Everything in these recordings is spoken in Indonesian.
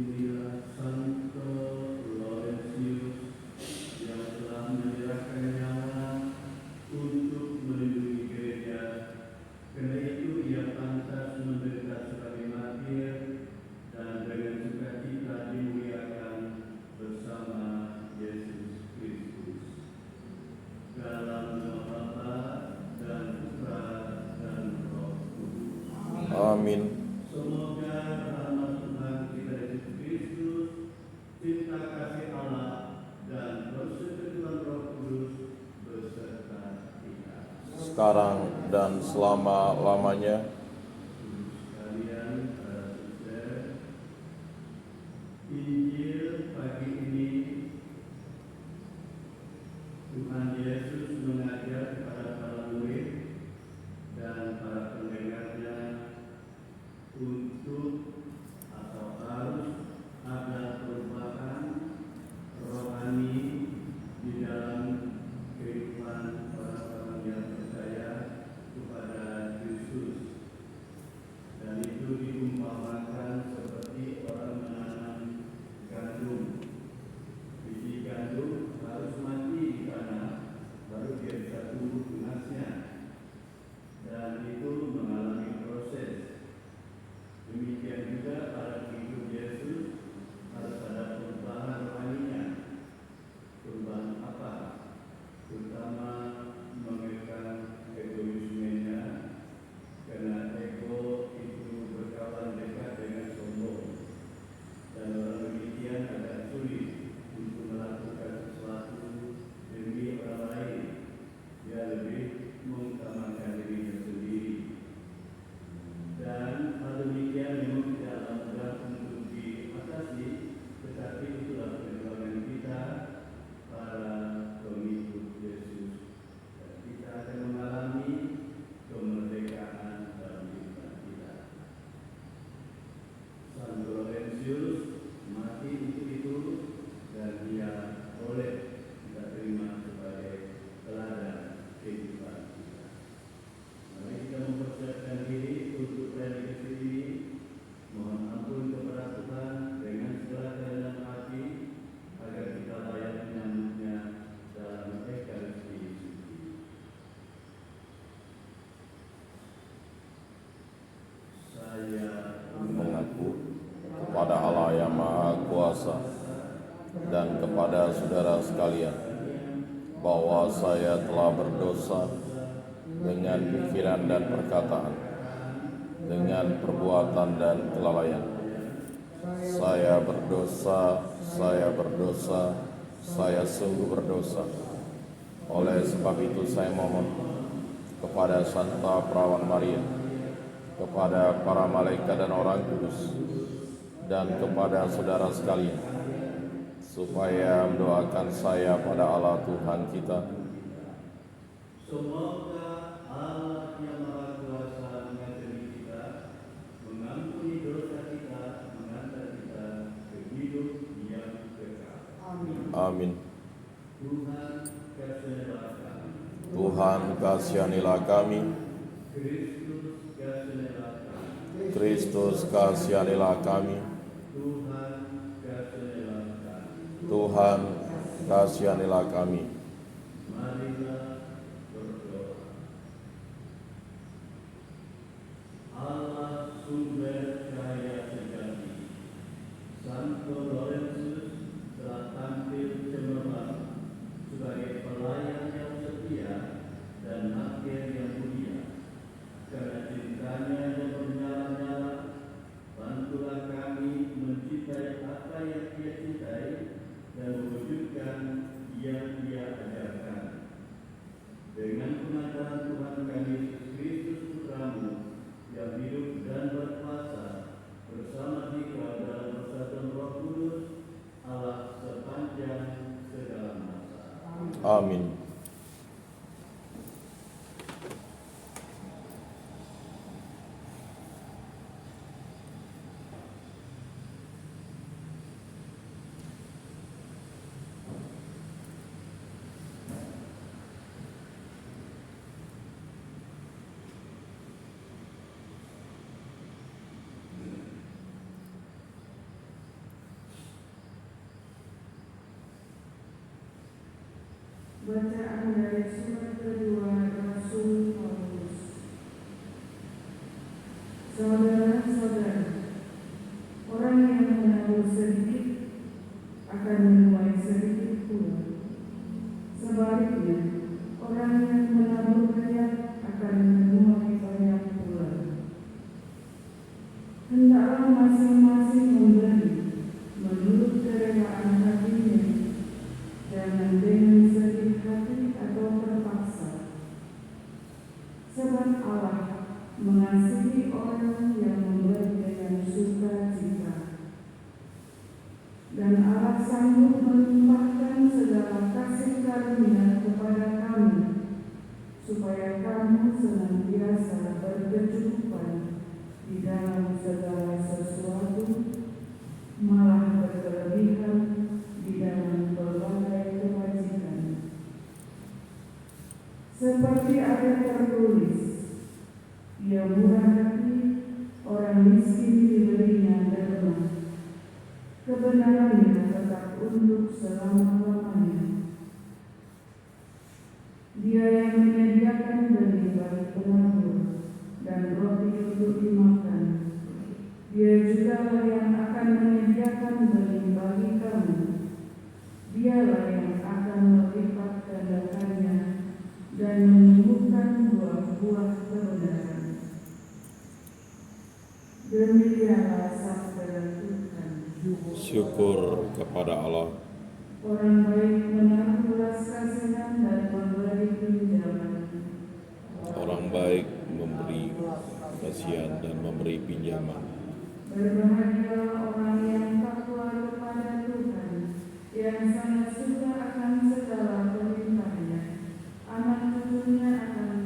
Inilah Santo Laurentius yang telah menyerahkan nyawa untuk melindungi gereja. Karena itu ia pantas menderita sebagai martir dan dengan sukacita dimuliakan bersama Yesus Kristus. Dalam nama Bapa dan Putra dan Roh Kudus. Amin. Semoga rahmat Tuhan kita Yesus Kristus, cinta kasih Allah dan persekutuan Roh Kudus beserta kita. Sekarang dan selama-lamanya. Sekalian para saudara, Injil pagi ini Tuhan Yesus mengajar kepada para murid dan para pendengarnya untuk atau harus ada perubahan rohani di dalam kehidupan orang-orang yang percaya kepada Yesus. Dan itu diumpamakan seperti orang menanam gandum. Biji gandum harus mati di tanah, baru dia bisa tumbuh tunasnya. Dan itu mengalami proses. Demikian juga pada hidup Yesus harus ada perubahan rohaninya. Perubahan apa? Terutama mengekan egoismenya, karena ego itu berkawan dekat dengan sombong. Dan orang demikian agak sulit untuk melakukan sesuatu demi orang lain. Dia lebih mengutamakan dirinya sendiri. Dan hal demikian memang tidaklah mudah untuk diatasi, tetapi itulah perjuangan kita para pengikut Yesus. Dan kita akan mengalami kemerdekaan dalam kehidupan kita. Santo Laurentius mati untuk itu dan dia boleh kita terima sebagai teladan kehidupan kita. Mari kita mempersiapkan diri untuk realisasi ini. Mohon ampun kepada Tuhan dengan segala kerendahan hati agar kita layak menyambutnya dalam Ekaristi suci. Saya Mengaku kepada Allah yang Maha Kuasa dan kepada saudara sekalian bahwa saya telah berdosa dengan pikiran dan perkataan, dengan perbuatan dan kelalaian. Saya berdosa, saya sungguh berdosa. Oleh sebab itu saya mohon kepada Santa Perawan Maria, kepada para malaikat dan orang kudus, dan kepada saudara sekalian, supaya mendoakan saya pada Allah Tuhan kita. semoga Allah yang Maha Kuasa mengasihi kita, mengampuni dosa kita, mengantar kita ke hidup yang kekal. Amin. Tuhan kasihanilah kami. Tuhan kasihanilah kami. Kristus kasihanilah kami. Kristus kasihanilah kami. Tuhan kasihanilah kami. Tuhan kasihanilah kami. Marilah berdoa. Allah sumber cahaya sejati, Santo Laurentius telah tampil cemerlang sebagai pelayan yang setia dan martir yang mulia. Karena cintanya yang menyala-nyala, bantulah kami mencintai apa yang Dia cintai dan mewujudkan yang Dia ajarkan. Dengan pengajaran Tuhan kami Yesus Kristus Putramu yang hidup dan berkuasa bersama Dia dalam persatuan Roh Kudus, Allah sepanjang segala masa. Amin. Bacaan dari surat kedua Rasul Paulus. Saudara-saudara, orang yang menaruh sedikit akan menuai sedikit pula. Sebaliknya, orang yang menaruh banyak akan menuai banyak pula. Hendaklah masing-masing memberi menurut kerelaan hatinya, jangan dengan sedih hati atau terpaksa. Sebab Allah mengasihi orang yang memberi dengan sukacita. Dan Allah sanggup melimpahkan segala kasih karunia kepada kamu, supaya kamu senantiasa berkecukupan di dalam segala sesuatu, malah berkelebihan di dalam berbagai kebajikan. Seperti ada tertulis, Ia murah hati, orang miskin diberinya derma. Kebenarannya tetap untuk selama-lamanya. Dia yang menyediakan benih bagi penganggur dan roti untuk dimakan. Dia juga yang akan menyediakan benih bagi kamu. Dialah yang akan melipat gandakannya dan menumbuhkan buah-buah kebenaran. Demikianlah sabda Tuhan. Syukur kepada Allah. Orang baik menaruh belas kasihan dan memberi pinjaman. Orang baik memberi kasihan dan memberi pinjaman. Berbahagialah orang yang takwa kepada Tuhan, yang sangat suka akan segala perintahnya. Anak cucunya akan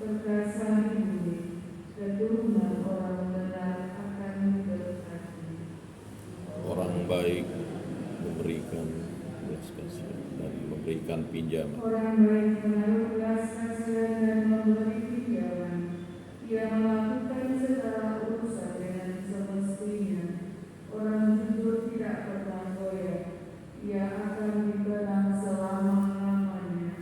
perkasa di bumi, keturunan orang benar akan diberkati. Orang baik memberikan belas kasihan dan memberikan pinjaman. Orang baik menaruh belas kasihan dan memberi pinjaman. Ia melakukan segala urusan dengan semestinya. Orang jujur tidak pernah goyah. Ia akan dikenang selama-lamanya.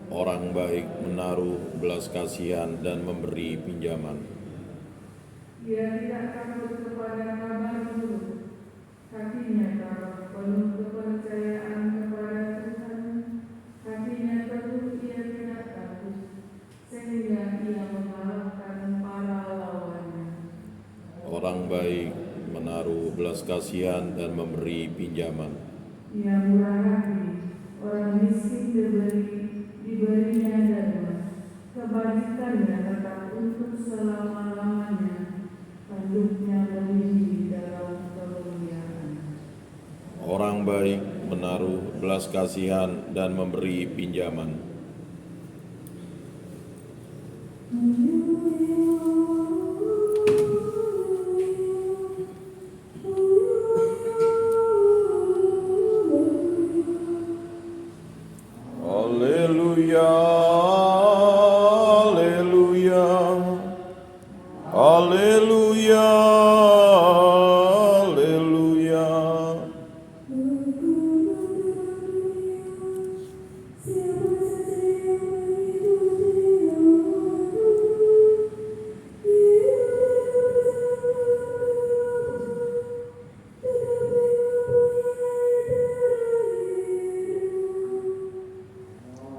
Orang baik menaruh belas kasihan dan memberi pinjaman. Ia tidak takut kepada kabar buruk. Hatinya taruh penuh kepercayaan kepada Tuhan. Hatinya teguh, ia tidak takut, sehingga ia mengalahkan para lawannya. Orang baik menaruh belas kasihan dan memberi pinjaman. Ia murah hati, orang miskin diberinya derma. Kebajikannya tetap untuk selama-lamanya. Tanduknya meninggi dalam kemuliaan. Orang baik menaruh belas kasihan dan memberi pinjaman. Haleluya, haleluya, haleluya, haleluya.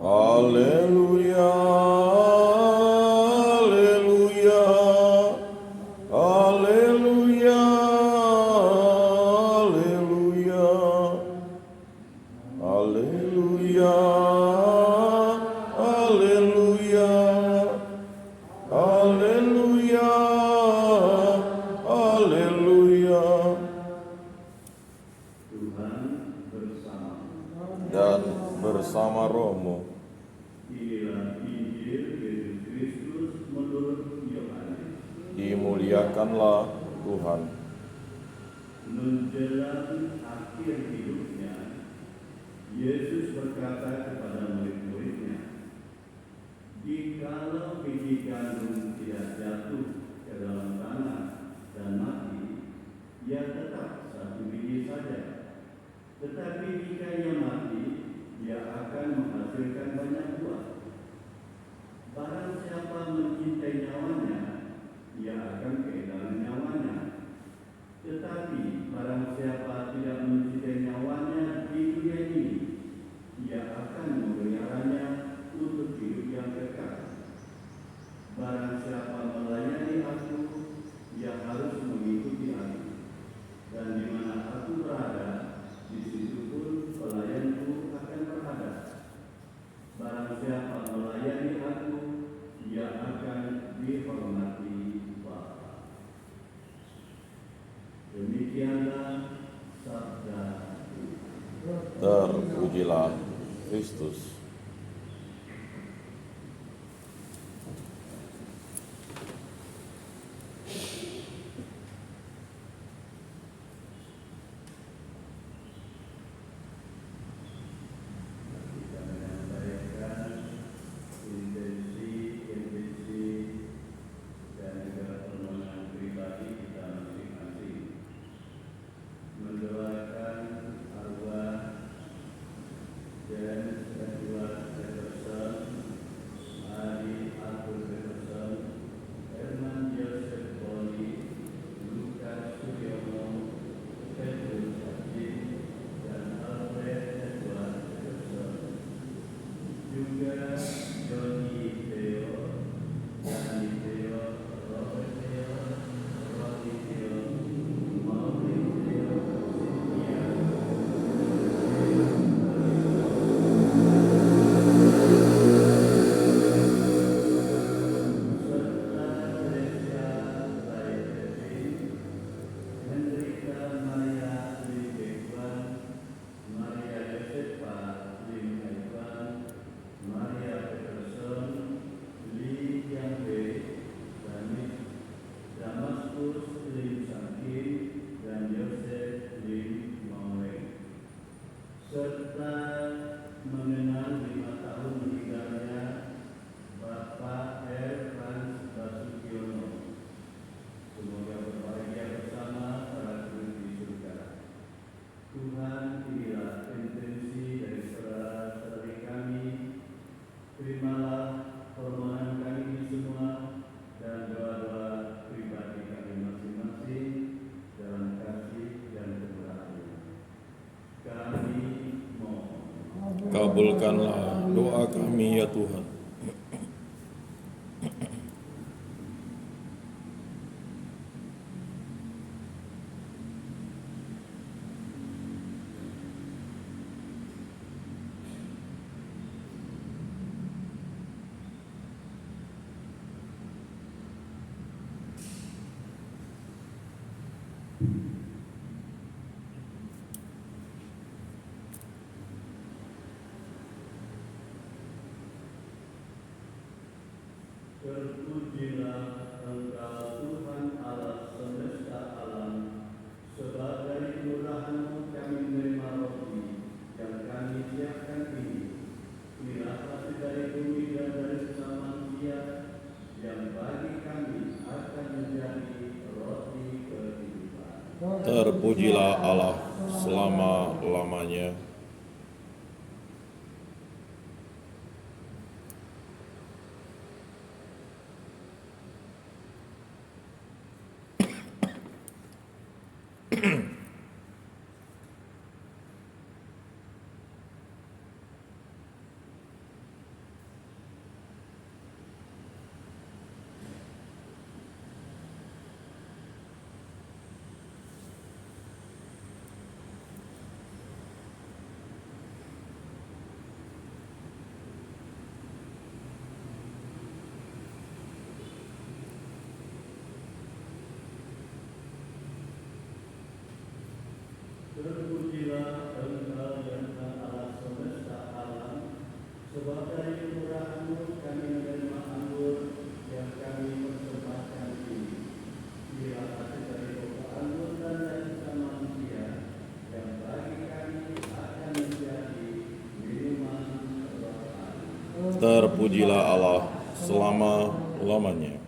Haleluya, haleluya, haleluya, haleluya, haleluya, haleluya, haleluya, haleluya. Tuhan bersama. Dan bersama rohmu. Inilah Injil Yesus Kristus menurut Yohanes. Dimuliakanlah Tuhan. Menjelang akhir hidupnya, Yesus berkata kepada murid-muridnya, "Jikalau biji gandum tidak jatuh ke dalam tanah dan mati, ia tetap satu biji saja. Tetapi jika ia mati, ia akan menghasilkan banyak buah. Barang siapa mencintai nyawanya, ia akan kehilangan nyawanya. Tetapi barang siapa tidak mencintai nyawanya di dunia ini, ia akan memeliharanya untuk hidup yang kekal. Barang siapa melayani aku, ia harus mengikuti aku. Dan di mana aku berada, di situ pun pelayanku akan berada. Barang siapa melayani aku, ia akan dihormati Bapa. Demikianlah sabda Tuhan. Terpujilah Kristus. Kita menyampaikan intensi dan juga permohonan pribadi kita masing-masing. Mendoakan arwah James Edward Peterson, Ari Arthur Peterson, Herman Joseph Boli, Lukas Suryono, Petrus Haji, dan Alfred Edward Peterson. Juga Joni Theo, Dani Theo, Robert Theo, Rodi Theo, Maureen Theo, Cynthia, serta Teresa Baitevi, Hendrika Maria Lim Ekwan, Maria Josefa Lim Ekwan, Maria Peterson, Lee Yang-wei, Damaskus Lim Sangkin, dan Yosef Lim Maureen. Serta mengenal 5 tahun meninggalnya Bapak R. Frans Basukiono. Semoga berbahagia bersama para guru di surga. Tuhan, inilah intensi dari saudara-saudari kami. Terimalah permohonan kami ini semua dan doa-doa pribadi kami masing-masing dalam kasih dan kemurahan. Kami mohon. Kabulkanlah doa kami ya Tuhan. Terpujilah Engkau Tuhan Allah semesta alam, sebagai murahan-Mu kami menerima roti yang kami siapkan ini. Inilah hasil dari bumi dan dari sesama manusia yang bagi kami akan menjadi roti kehidupan. Terpujilah Allah selama-lamanya. Terpujilah Engkau ya Tuhan Allah semesta alam, sebab dari kemurahan-Mu kami menerima anggur yang kami persembahkan ini. Inilah hasil dari pokok anggur dan dari sesama manusia yang bagi kami akan menjadi minuman kerohanian. Terpujilah Allah selama-lamanya.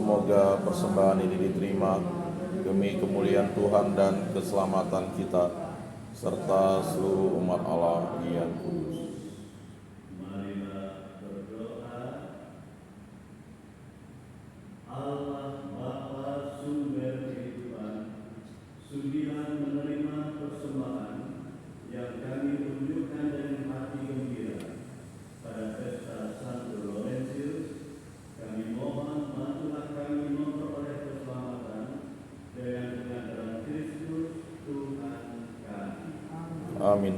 semoga persembahan ini diterima demi kemuliaan Tuhan dan keselamatan kita, serta seluruh umat Allah yang kudus. Marilah berdoa. Allah Bapa sumber kehidupan, sudilah menerima persembahan yang kami tunjukkan dengan hati gembira pada pesta Santo Laurentius. Kami mohon bantulah kami memperoleh keselamatan dengan pengantaran Kristus Tuhan kami. Amin.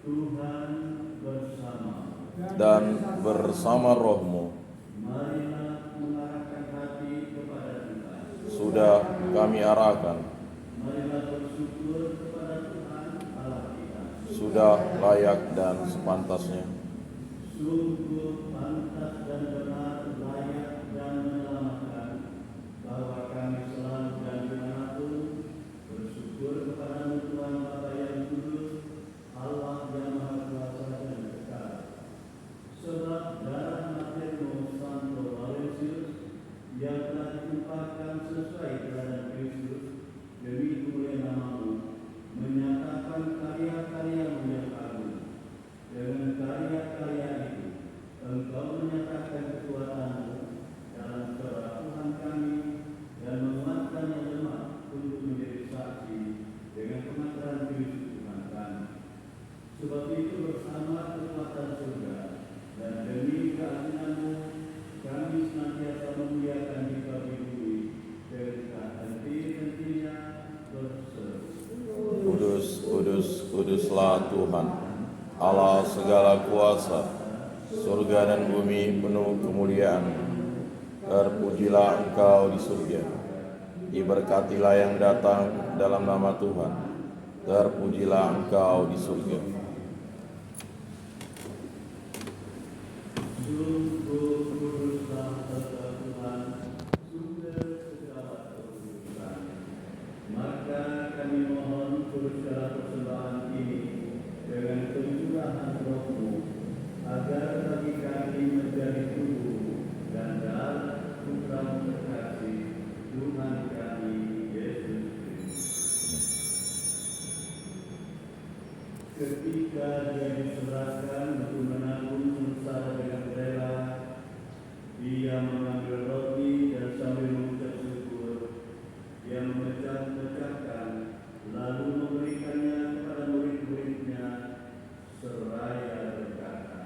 Tuhan bersama Dan bersama rohmu marilah mengarahkan hati kepada Tuhan. sudah kami arahkan, Marilah bersyukur kepada Tuhan Allah kita. sudah layak dan sepantasnya. Sungguh pantas dan benar, layak dan menyelamatkan, bahwa kami selalu dan dimanapun bersyukur kepada Tuhan Bapa yang kudus, Allah yang Maha Kuasa dan kekal. Sebab darah matermu Santo Laurentius yang telah ditumpahkan sesuai teladan Kristus demi kemuliaan namamu, menyatakan karya-karyamu yang agung. Dengan karya-karya itu, Engkau menyatakan kekuatanmu dalam kerakuhan kami dan menguatkan yang lemah untuk menjadi saksi dengan pengantaran Kristus Tuhan kami. Sebab itu bersama kekuatan surga dan demi keagunganmu, kami senantiasa memuliakan Dikau di bumi dengan henti-hentinya berseru. Kudus, kudus, kuduslah Tuhan, Allah segala kuasa, surga dan bumi penuh kemuliaan. Terpujilah Engkau di surga, diberkatilah yang datang dalam nama Tuhan. Terpujilah Engkau di surga. Sungguh kuduslah Tuhan, sumber segala kekudusan. Maka kami mohon kuduslah persembahan ini dengan pencurahan Roh-Mu, agar bagi kami menjadi tubuh dan darah Putra-Mu terkasih, Tuhan kami Yesus Kristus. Ketika Dia diserahkan untuk menanggung sengsara dengan rela, Dia mengambil roti dan sambil mengucap syukur, Dia memecah-mecahkan, lalu memberikannya kepada murid-muridnya, seraya berkata,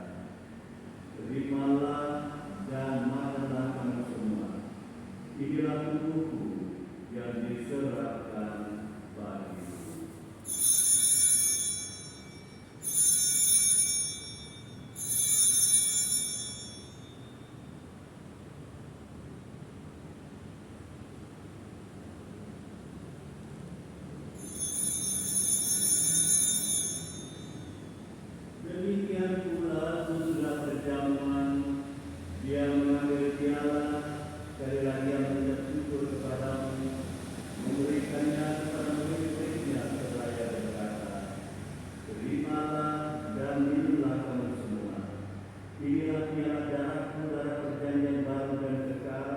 "Terimalah dan makanlah kamu semua. Inilah tubuhku yang diserahkan bagimu." Demikian pula sesudah perjamuan, Dia mengambil piala, sekali lagi Dia mengucap syukur kepadamu, memberikannya kepada murid-muridnya seraya berkata, "Terimalah dan minumlah kamu semua. Inilah piala darahku, darah perjanjian baru dan kekal,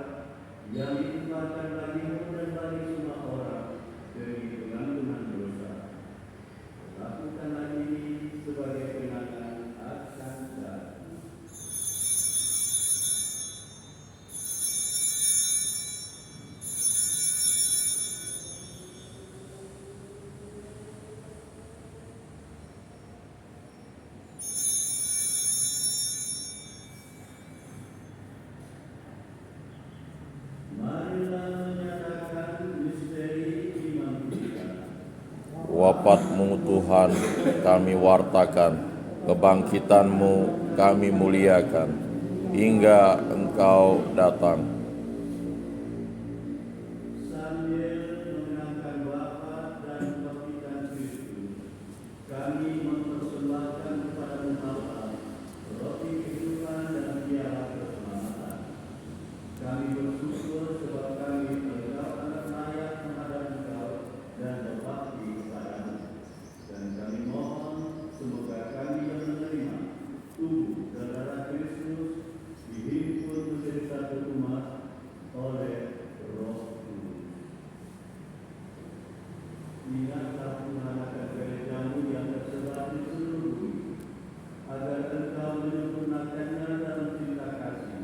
yang ditumpahkan bagimu dan bagi semua orang demi pengampunan dosa. Lakukanlah ini sebagai kenangan akan aku." Marilah menyatakan misteri iman kita. Wafat-Mu Tuhan kami wartakan, kebangkitan-Mu kami muliakan, hingga Engkau datang. Sambil mengenangkan wafat dan kebangkitan Kristus, kami mempersembahkan kepada-Mu Bapa roti kehidupan dan piala keselamatan. Kami bersyukur sebab kami Engkau anak layak menghadap Engkau dan berbakti kepadamu. Dan kami mohon semoga kami yang menerima tubuh dan darah Kristus menyatukannya dalam cinta kasih,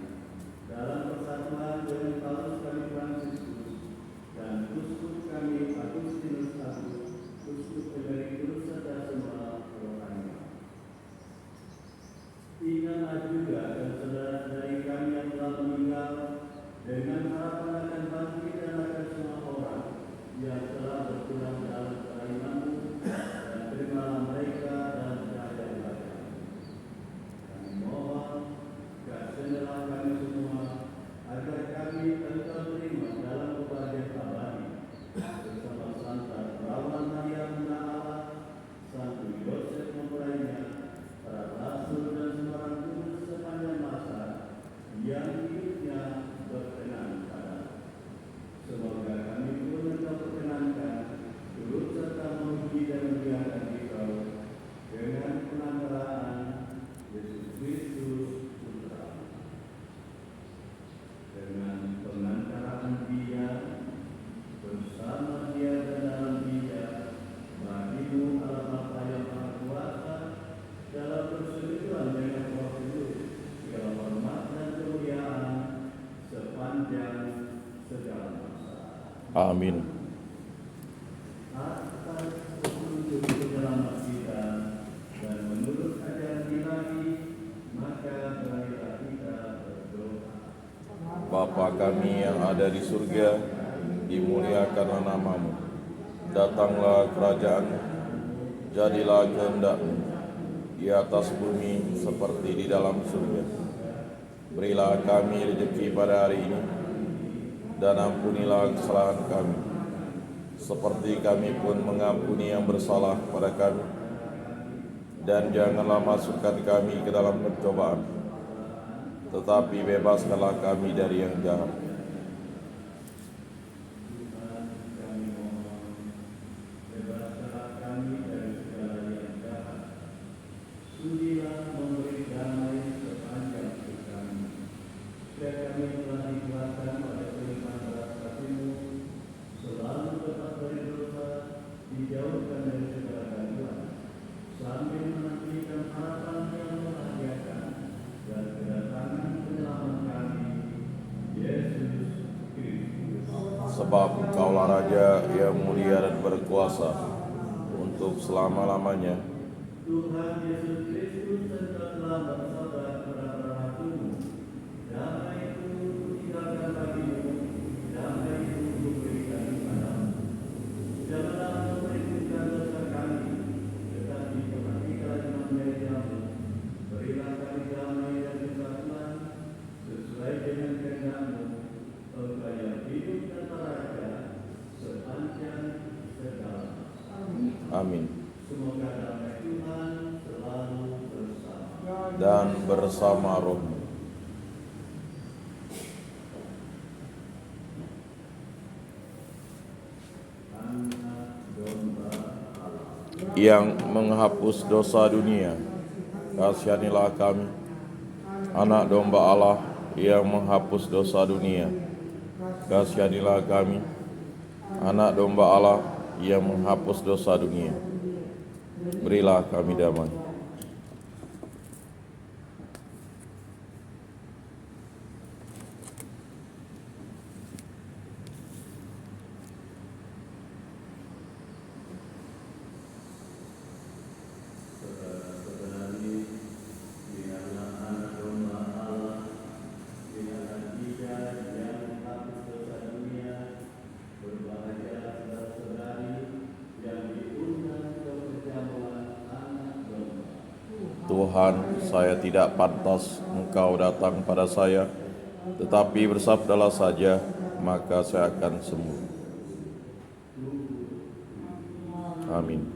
dalam persatuan dengan Paulus kami Fransiskus dan Uskup kami Agustinus Agus, Uskup Emeritus serta semua rohani. Ingatlah juga dan saudara-saudari kami yang telah meninggal, dengan harapan akan bangkit dan akan semua orang yang telah berpulang dalam kerajaan-Mu, dan terimalah mereka dalam kerajaan-Mu. Kami mohon kasihanilah kami semua agar kami Engkau terima dalam kebahagiaan abadi bersama Santa Perawan Maria Bunda Allah, Santo Yosef mempelainya, para rasul dan semua orang kudus sepanjang masa yang hidupnya berkenan pada. Semoga kami pun Engkau perkenankan turut serta memuji dan memuliakan Engkau dengan penanggalaan Yesus Kristus Putra. Dengan pengantaraan Dia, bersama Dia dan dalam Dia, bagimu Allah Bapa yang Maha Kuasa, dalam persetujuan dengan Roh Kudus, segala hormat dan kemuliaan sepanjang segala masa. Amin. Atas petunjuk penyelamat kita dan menurut ajaran Ilahi, maka marilah kita berdoa. Bapa kami yang ada di surga, dimuliakanlah nama-Mu. Datanglah kerajaan-Mu, jadilah kehendak-Mu di atas bumi seperti di dalam surga. Berilah kami rezeki pada hari ini, dan ampunilah kesalahan kami, seperti kami pun mengampuni yang bersalah pada kami. Dan janganlah masukkan kami ke dalam pencobaan, tetapi bebaskanlah kami dari yang jahat. Bebaskanlah kami dari segala yang jahat. Sudilah memberi damai sepanjang hidup kami. Supaya kami telah dikuatkan oleh kelimpahan belas kasih-Mu, selalu tetap berdosa, dijauhkan dari segala gangguan, sambil menantikan harapan yang membahagiakan dan kedatangan penyelamat kami, Yesus Kristus. Sebab Engkaulah Raja yang mulia dan berkuasa untuk selama-lamanya. Tuhan Yesus Kristus, Engkau telah bersabda kepada para rasul-Mu, damai itu kutinggalkan bagimu, damai itu kuberikan kepadamu. Janganlah memperhitungkan dosa kami, tetapi perhatikanlah iman gereja-Mu. Berilah kami damai dan kesatuan sesuai dengan kehendak-Mu, Engkau yang hidup dan raja sepanjang segala masa. Amin. Semoga damai Tuhan selalu bersama Dan bersama roh anak domba Allah. yang menghapus dosa dunia. Kasihanilah kami. Anak domba Allah yang menghapus dosa dunia. Kasihanilah kami. Anak domba Allah yang menghapus dosa dunia. Berilah kami damai. Saudara-saudari, lihatlah anak domba Allah, lihatlah Dia yang menghapus dosa dunia. Berbahagialah saudara-saudari yang diundang ke perjamuan anak domba. Tuhan, saya tidak pantas Engkau datang pada saya, tetapi bersabdalah saja, maka saya akan sembuh. Amin.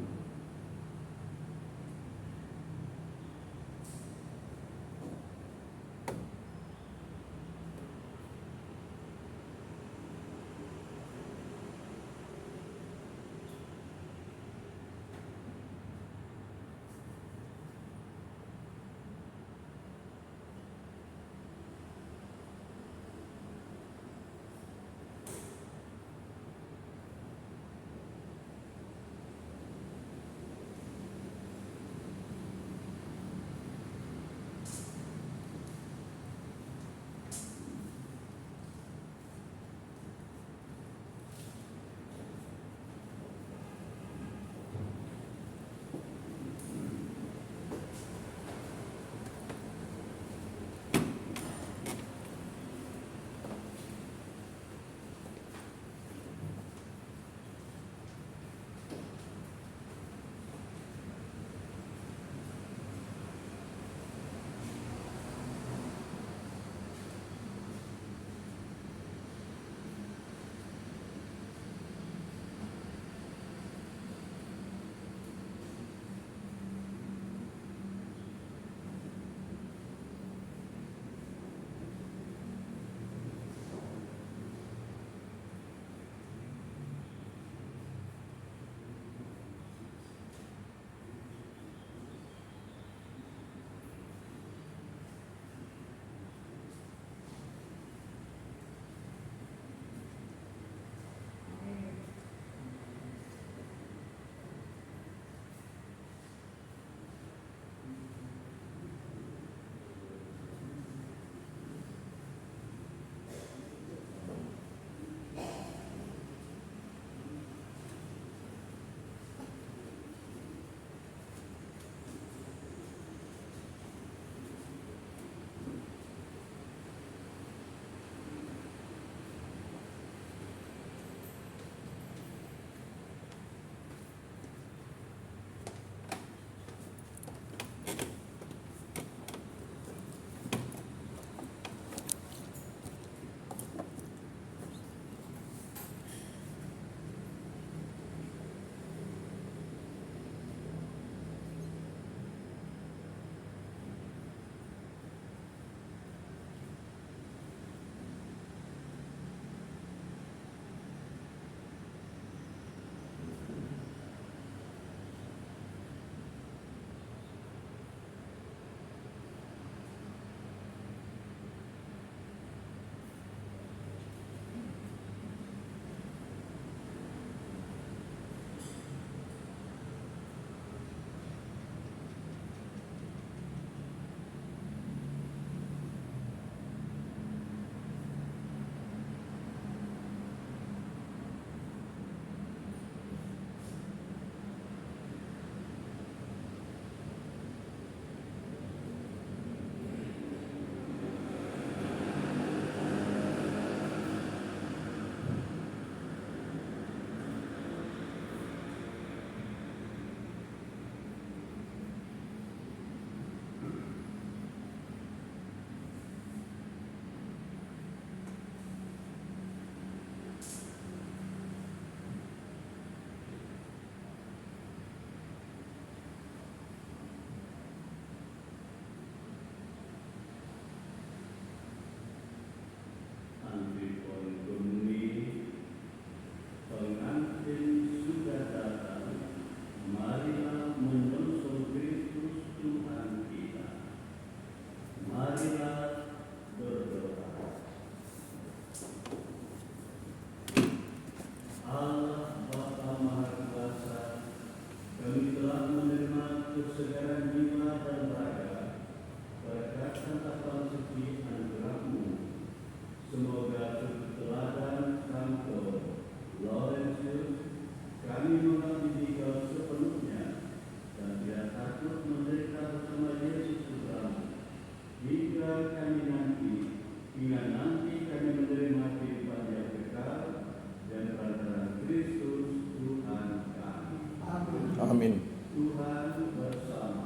Amin. Tuhan bersama.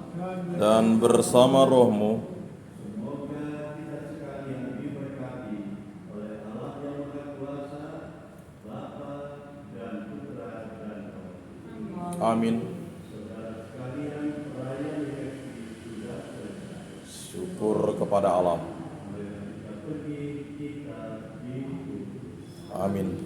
Dan bersama rohmu, Semoga kita sekalian diberkati oleh Allah yang Maha Kuasa, Bapa dan Putra dan Roh. amin. Saudara sekalian, perayaan Ekaristi sudah selesai. Syukur kepada Allah. Mari kita pergi, kita diutus. Amin.